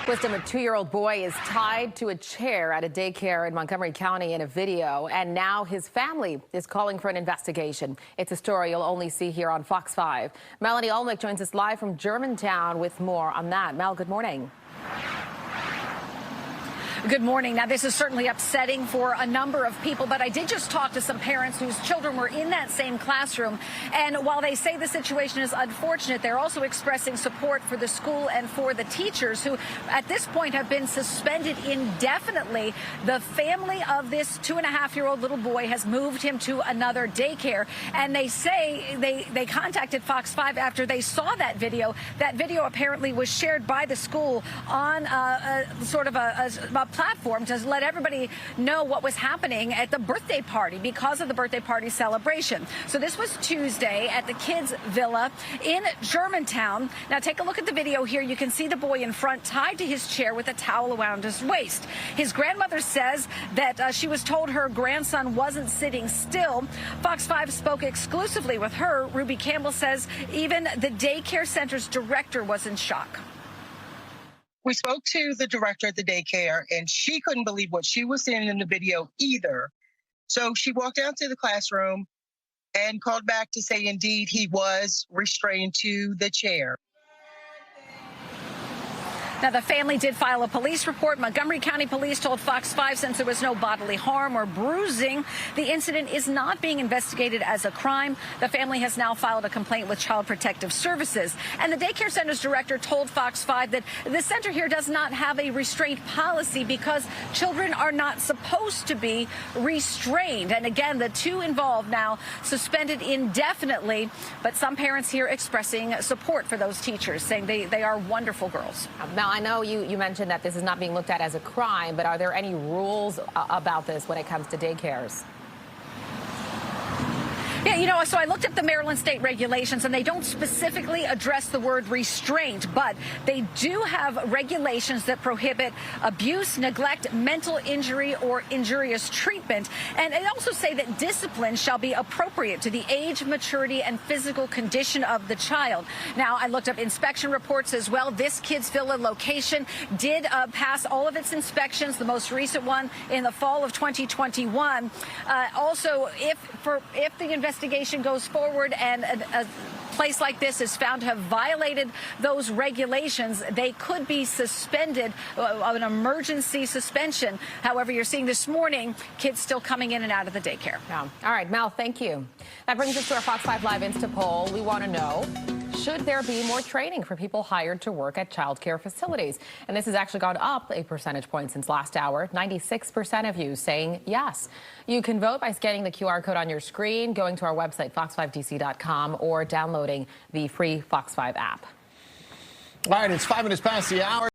Wisdom, a 2-year-old boy is tied to a chair at a daycare in Montgomery County in a video, and now his family is calling for an investigation. It's a story you'll only see here on Fox 5. Melanie ALNWICK joins us live from Germantown with more on that. Mel, good morning. Good morning. Now, this is certainly upsetting for a number of people, but I did just talk to some parents whose children were in that same classroom. And while they say the situation is unfortunate, they're also expressing support for the school and for the teachers who at this point have been suspended indefinitely. The family of this 2.5-year-old little boy has moved him to another daycare. And they say they contacted Fox 5 after they saw that video. That video apparently was shared by the school on a platform to let everybody know what was happening at the birthday party because of the birthday party celebration. So this was Tuesday at the kids' villa in Germantown. Now take a look at the video here. You can see the boy in front tied to his chair with a towel around his waist. His grandmother says that she was told her grandson wasn't sitting still. Fox 5 spoke exclusively with her. Ruby Campbell says even the daycare center's director was in shock. We spoke to the director at the daycare, and she couldn't believe what she was seeing in the video either. So she walked out to the classroom and called back to say, indeed, he was restrained to the chair. Now, the family did file a police report. Montgomery County Police told Fox 5 since there was no bodily harm or bruising, the incident is not being investigated as a crime. The family has now filed a complaint with Child Protective Services. And the daycare center's director told Fox 5 that the center here does not have a restraint policy because children are not supposed to be restrained. And again, the two involved now suspended indefinitely. But some parents here expressing support for those teachers, saying they are wonderful girls. Now, I know you mentioned that this is not being looked at as a crime, but are there any rules about this when it comes to daycares? Yeah, you know, so I looked up the Maryland state regulations, and they don't specifically address the word restraint, but they do have regulations that prohibit abuse, neglect, mental injury, or injurious treatment. And they also say that discipline shall be appropriate to the age, maturity, and physical condition of the child. Now, I looked up inspection reports as well. This kids' villa location did pass all of its inspections, the most recent one in the fall of 2021. Also, if the investigation goes forward and a place like this is found to have violated those regulations, they could be suspended, an emergency suspension. However, you're seeing this morning kids still coming in and out of the daycare. Yeah. All right, Mel, thank you. That brings us to our Fox 5 Live Insta poll. We want to know, should there be more training for people hired to work at child care facilities? And this has actually gone up a percentage point since last hour. 96% of you saying yes. You can vote by scanning the QR code on your screen, going to our website, fox5dc.com, or downloading the free Fox 5 app. All right, it's 5 minutes past the hour.